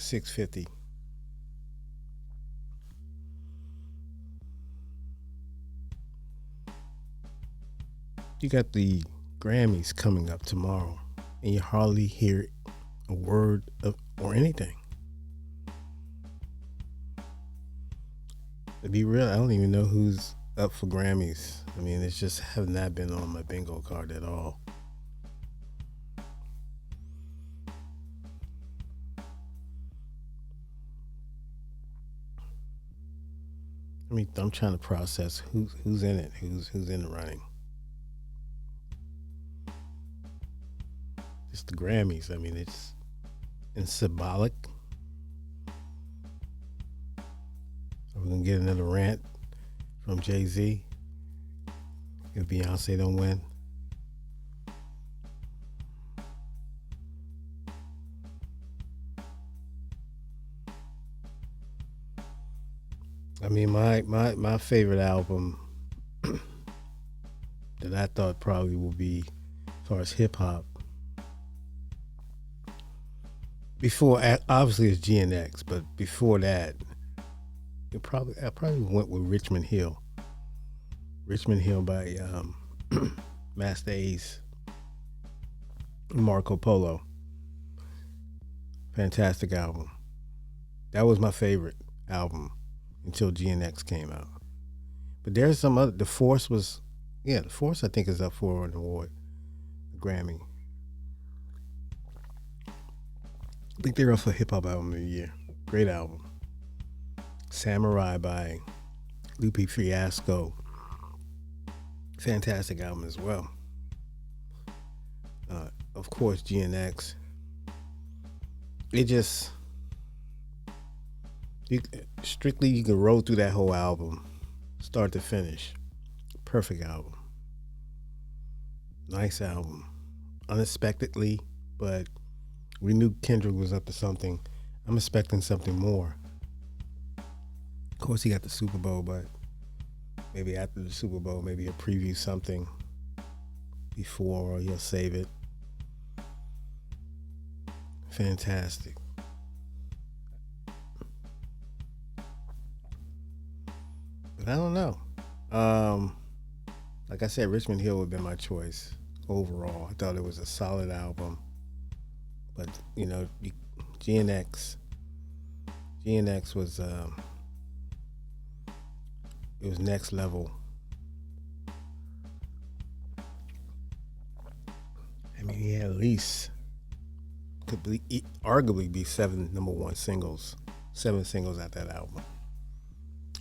650. You got the Grammys coming up tomorrow, and you hardly hear a word of or anything. To be real, I don't even know who's up for Grammys. I mean, it's just have not been on my bingo card at all. I mean, I'm trying to process who's in it, who's in the running. It's the Grammys. I mean, it's symbolic. Are we gonna get another rant from Jay-Z if Beyonce don't win? I mean, my favorite album that I thought probably would be, as far as hip hop, before obviously it's GNX, but before that, I probably went with Richmond Hill. Richmond Hill by Master Ace, Marco Polo. Fantastic album. That was my favorite album until GNX came out. But there's some other. The Force was, yeah, the Force I think is up for an award, a Grammy. I think they're up for Hip Hop Album of the Year. Great album. Samurai by Lupe Fiasco. Fantastic album as well. Of course, GNX. It just strictly you can roll through that whole album, start to finish. Perfect album. Nice album. Unexpectedly, but we knew Kendrick was up to something. I'm expecting something more. Of course, he got the Super Bowl, but maybe after the Super Bowl, maybe he'll preview something before, or he'll save it. Fantastic. But I don't know. Like I said, Richmond Hill would have been my choice overall. I thought it was a solid album. But, GNX was, it was next level. I mean, he had at least, arguably be 7 number one singles, 7 singles at that album.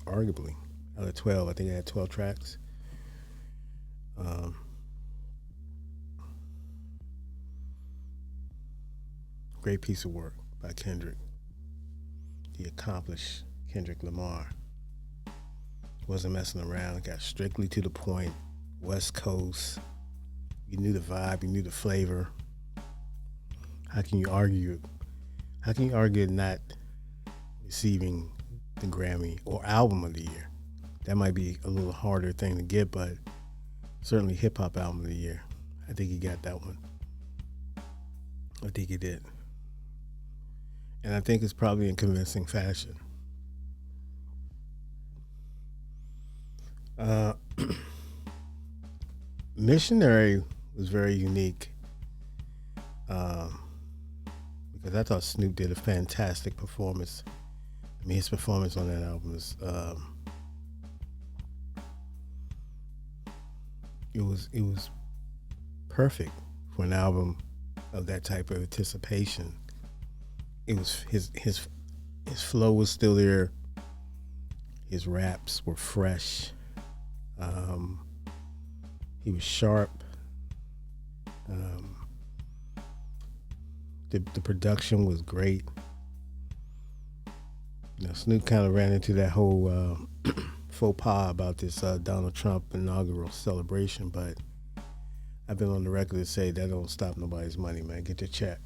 Arguably. Out of 12, I think it had 12 tracks. Great piece of work by Kendrick. The accomplished Kendrick Lamar. Wasn't messing around, got strictly to the point. West Coast. You knew the vibe, you knew the flavor. How can you argue? How can you argue not receiving the Grammy or Album of the Year? That might be a little harder thing to get, but certainly Hip Hop Album of the Year. I think he got that one. I think he did. And I think it's probably in convincing fashion. Missionary was very unique because I thought Snoop did a fantastic performance. I mean, his performance on that album is it was perfect for an album of that type of anticipation. It was his flow was still there. His raps were fresh. He was sharp. The production was great. Snoop kind of ran into that whole faux pas about this Donald Trump inaugural celebration, but I've been on the record to say that don't stop nobody's money, man. Get your check.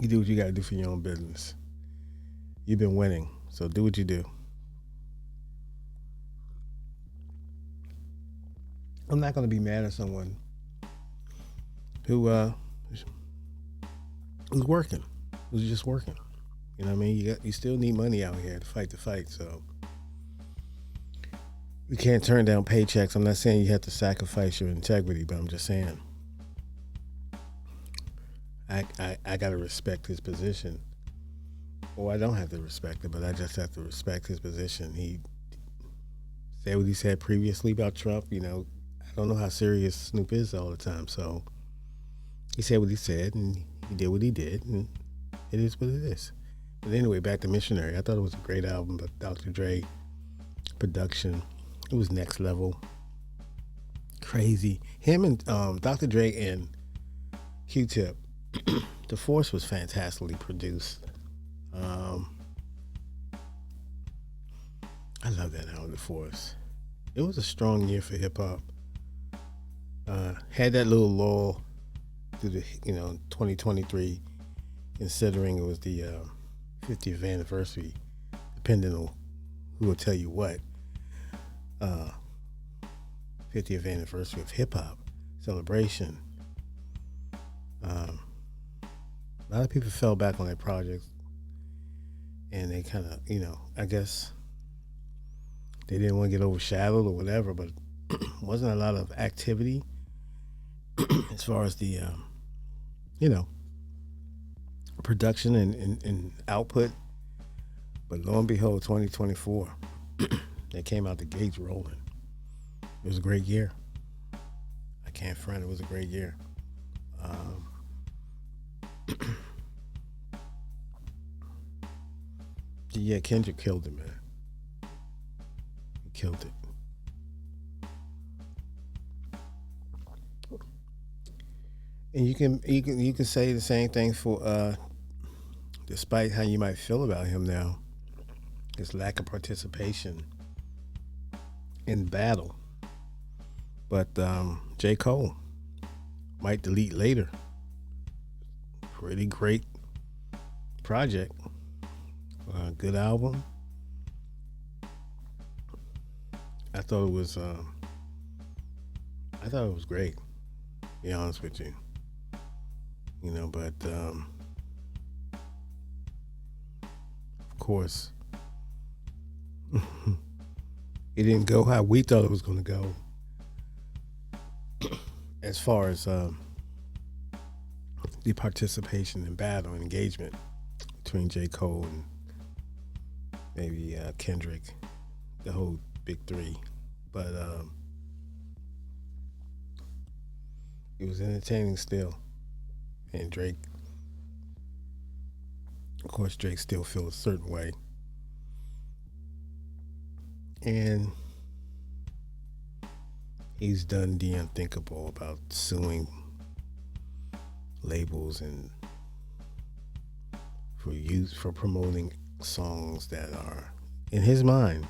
You do what you got to do for your own business. You've been winning, so do what you do. I'm not going to be mad at someone who's working. was just working. You know what I mean? You still need money out here to fight the fight. So you can't turn down paychecks. I'm not saying you have to sacrifice your integrity, but I'm just saying I gotta respect his position. Or I don't have to respect it, but I just have to respect his position. He said what he said previously about Trump. I don't know how serious Snoop is all the time. So he said what he said, and he did what he did, and it is what it is. But anyway, back to Missionary. I thought it was a great album, but Dr. Dre production, it was next level. Crazy. Him and Dr. Dre and Q-Tip, The Force was fantastically produced. I love that album, The Force. It was a strong year for hip hop. Had that little lull through the 2023, considering it was the 50th anniversary, depending on who will tell you what. 50th anniversary of hip hop celebration. A lot of people fell back on their projects, and they kind of, I guess they didn't want to get overshadowed or whatever, but wasn't a lot of activity as far as the, production and output. But lo and behold, 2024, they came out the gates rolling. It was a great year. I can't front. It was a great year. Yeah, Kendrick killed it, man. He killed it. And you can say the same thing for despite how you might feel about him now, his lack of participation in battle. But J. Cole might delete later. Pretty great project. Good album. I thought it was great, to be honest with you. But of course it didn't go how we thought it was going to go as far as the participation in battle and engagement between J. Cole and maybe Kendrick, the whole big three. But it was entertaining still. And Drake, of course, Drake still feels a certain way. And he's done the unthinkable about suing labels and for promoting songs that are, in his mind,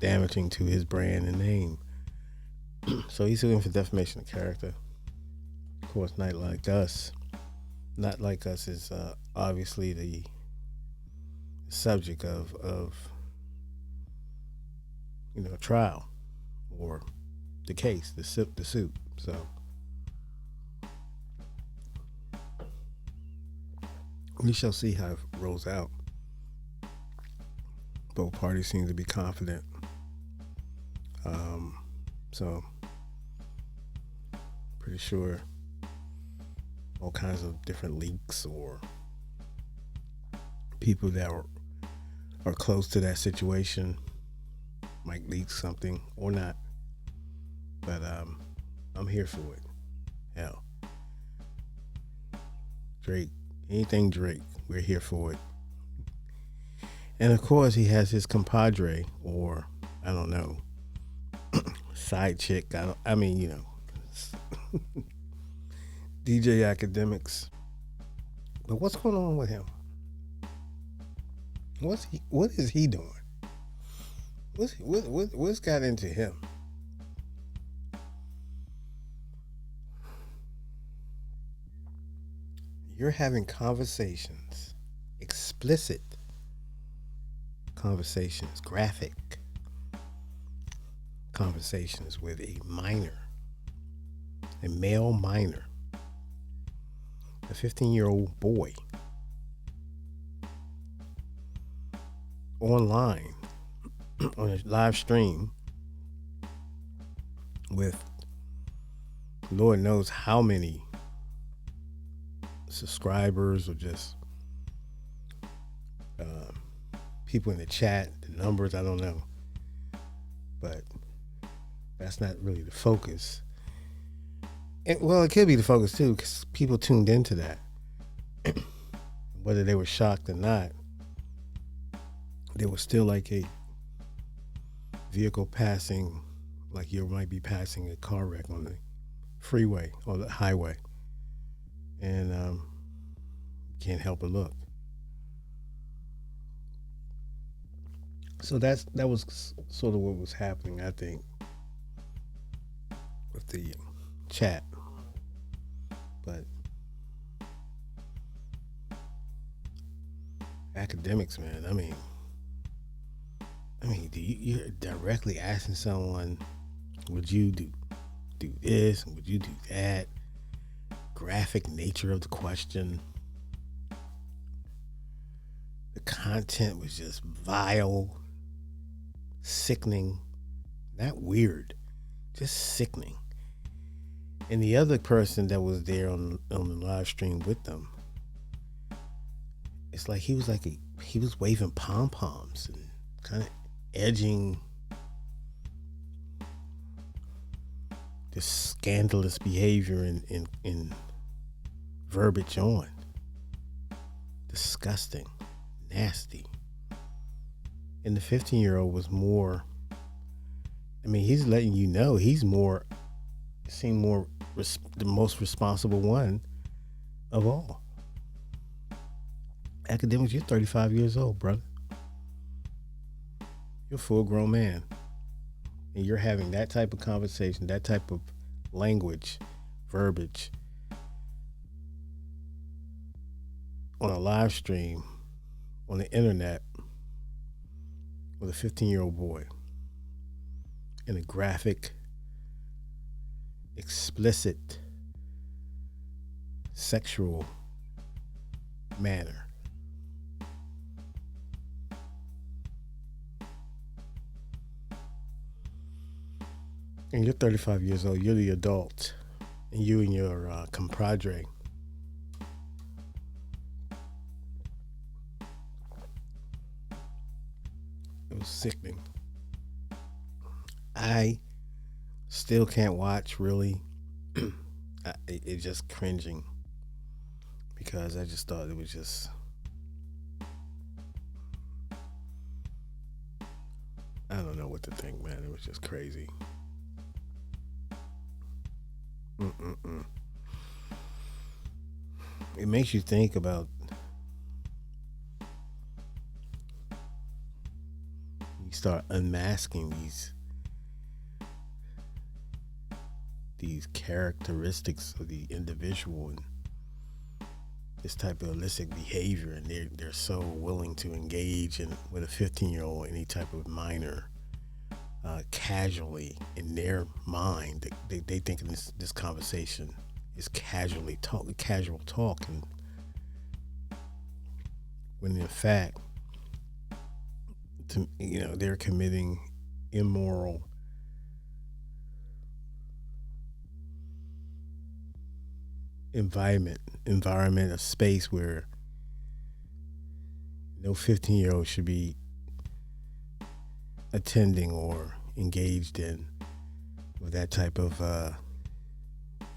damaging to his brand and name. So he's suing for defamation of character. Of course, Not Like Us is obviously the subject of trial or the case, the suit. So we shall see how it rolls out. Both parties seem to be confident. So pretty sure all kinds of different leaks or people that are close to that situation might leak something or not. But I'm here for it. Hell, Drake, anything Drake, we're here for it. And of course, he has his compadre, or I don't know, side chick. DJ Academics. But what's going on with him? What is he doing? What's got into him? You're having conversations, explicit conversations, graphic conversations with a minor, a male minor. a 15-year-old boy online on a live stream with Lord knows how many subscribers or just people in the chat, the numbers, I don't know. But that's not really the focus. And, well, it could be the focus too, because people tuned into that. Whether they were shocked or not, there was still like a vehicle passing, like you might be passing a car wreck on the freeway or the highway. And can't help but look. So that was sort of what was happening, I think, with the chat. But academics, man, I mean, you're directly asking someone, would you do this? Would you do that? Graphic nature of the question. The content was just vile, sickening, not weird, just sickening. And the other person that was there on the live stream with them, it's like he was waving pom poms and kind of edging this scandalous behavior in verbiage on. Disgusting, nasty. And the 15-year-old was more, he's letting you know he's more, seemed more the most responsible one of all. Academics, you're 35 years old, brother. You're a full-grown man. And you're having that type of conversation, that type of language, verbiage on a live stream on the internet with a 15-year-old boy in a graphic, explicit, sexual manner. And you're 35 years old, you're the adult, and you and your compadre it was sickening. I still can't watch, really. It's just cringing because I just thought it was just, I don't know what to think, man. It was just crazy. It makes you think about, you start unmasking these characteristics of the individual and this type of illicit behavior, and they're so willing to engage in with a 15-year-old any type of minor casually in their mind. They think this conversation is casual talk, and when in fact, they're committing immoral environment, a space where no 15-year-old should be attending or engaged in with that type of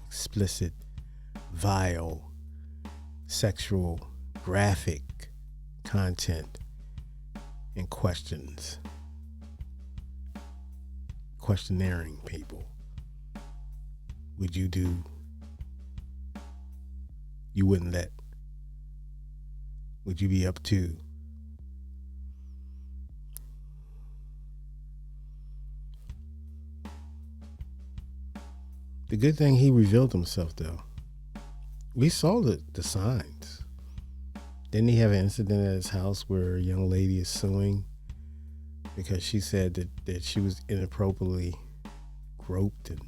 explicit, vile, sexual, graphic content and questioning people. Would you do? You wouldn't let? Would you be up to? The good thing, he revealed himself, though. We saw the signs. Didn't he have an incident at his house where a young lady is suing because she said that she was inappropriately groped and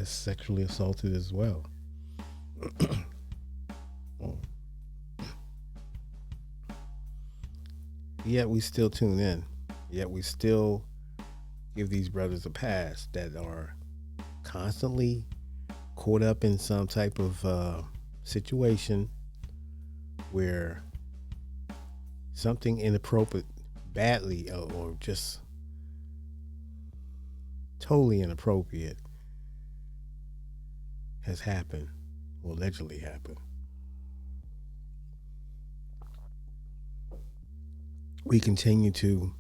gets sexually assaulted as well. Yet we still tune in. Yet we still give these brothers a pass that are constantly caught up in some type of situation where something inappropriate, badly, or just totally inappropriate has happened, or allegedly happened. We continue to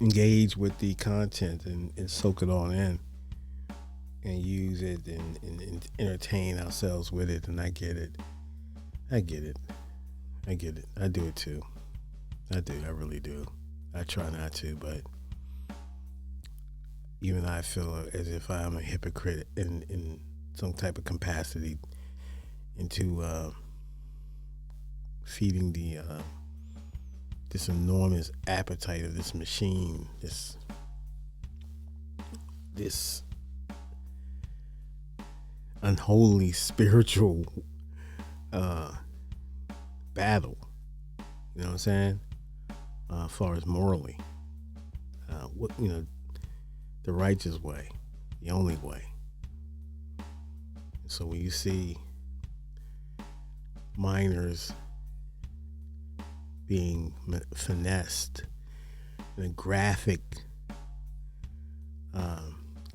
engage with the content and soak it all in and use it and entertain ourselves with it. And I get it. I get it. I get it. I do it too. I do. I really do. I try not to, but even I feel as if I am a hypocrite in some type of capacity into feeding this enormous appetite of this machine, this unholy spiritual battle. You know what I'm saying? As far as morally, the righteous way, the only way. So when you see minors being finessed in a graphic,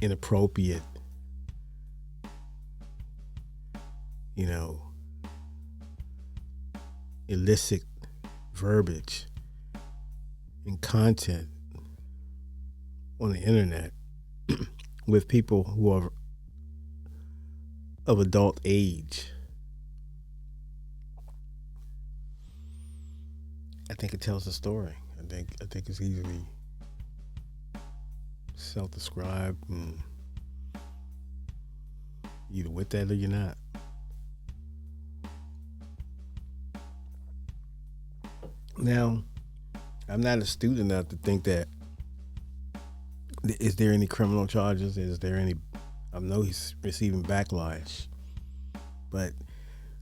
inappropriate, illicit verbiage and content on the internet with people who are of adult age, I think it tells a story. I think it's easily self-described, and either with that or you're not. Now, I'm not astute enough to think that is there any criminal charges? Is there any? I know he's receiving backlash, but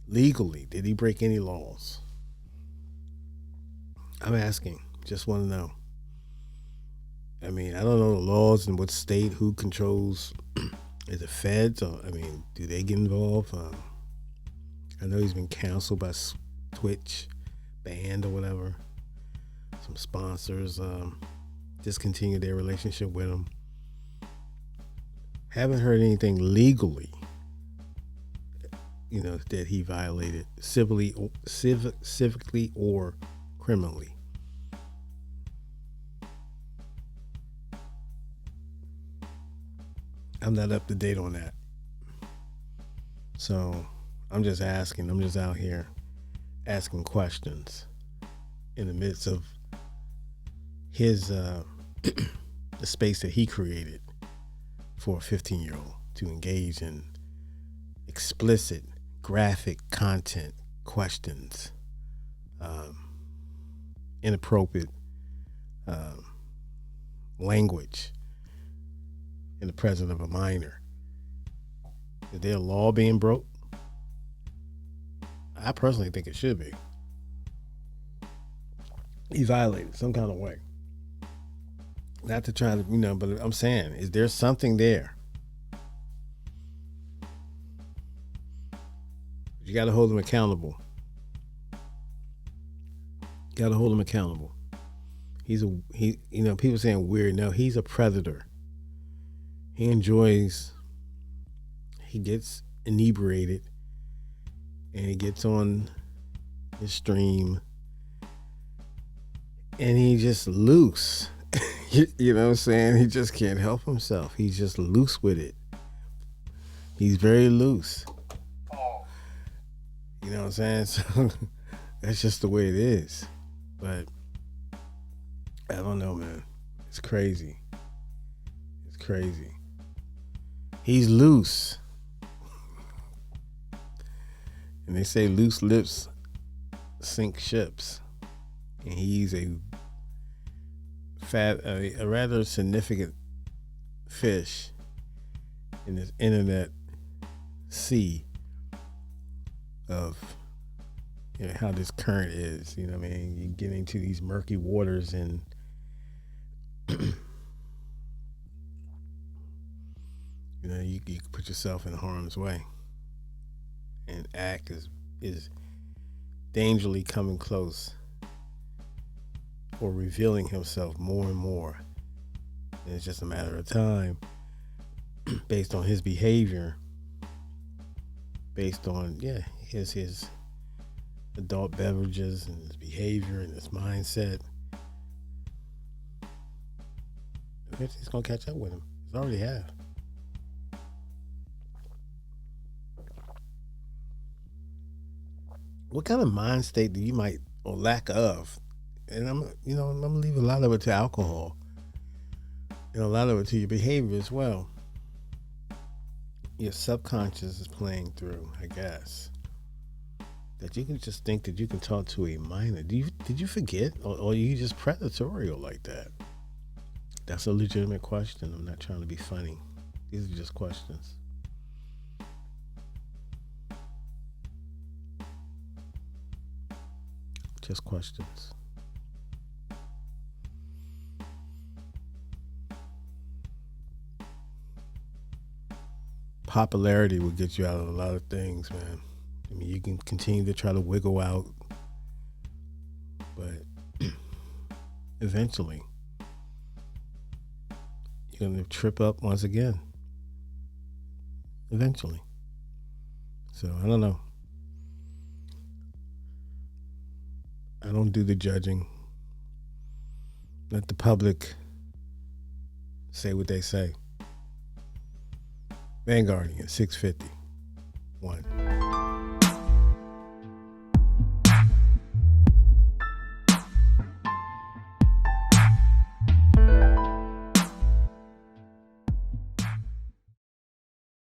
legally, did he break any laws? I'm asking. Just want to know. I mean, I don't know the laws in what state, who controls. Is it feds? Or, I mean, do they get involved? I know he's been canceled by Twitch, banned or whatever. Some sponsors discontinued their relationship with him. Haven't heard anything legally, that he violated civically or criminally. I'm not up to date on that. So I'm just asking. I'm just out here asking questions in the midst of his the space that he created for a 15-year-old to engage in explicit, graphic content, questions, inappropriate language in the presence of a minor. Is there a law being broke? I personally think it should be. He violated some kind of way. Not to try to, but I'm saying, is there something there? You got to hold him accountable. Got to hold him accountable. People saying weird. No, he's a predator. He gets inebriated, and he gets on his stream, and he just loose. You know what I'm saying? He just can't help himself. He's just loose with it. He's very loose. You know what I'm saying? So that's just the way it is. But I don't know, man. It's crazy. It's crazy. He's loose. And they say loose lips sink ships. and he's a rather significant fish in this internet sea of how this current is. You know what I mean? You get into these murky waters and you put yourself in harm's way, and act is dangerously coming close or revealing himself more and more. And it's just a matter of time based on his behavior, based on his adult beverages and his behavior and his mindset. Eventually he's gonna catch up with him. He's already have. What kind of mind state do you might or lack of? And I'm gonna leave a lot of it to alcohol. A lot of it to your behavior as well. Your subconscious is playing through, I guess. That you can just think that you can talk to a minor. Did you forget, or are you just predatorial like that? That's a legitimate question. I'm not trying to be funny. These are just questions. Just questions. Popularity will get you out of a lot of things, man. I mean, you can continue to try to wiggle out, but eventually you're going to trip up once again. Eventually. So, I don't know. I don't do the judging. Let the public say what they say. Vanguardian 650. 1.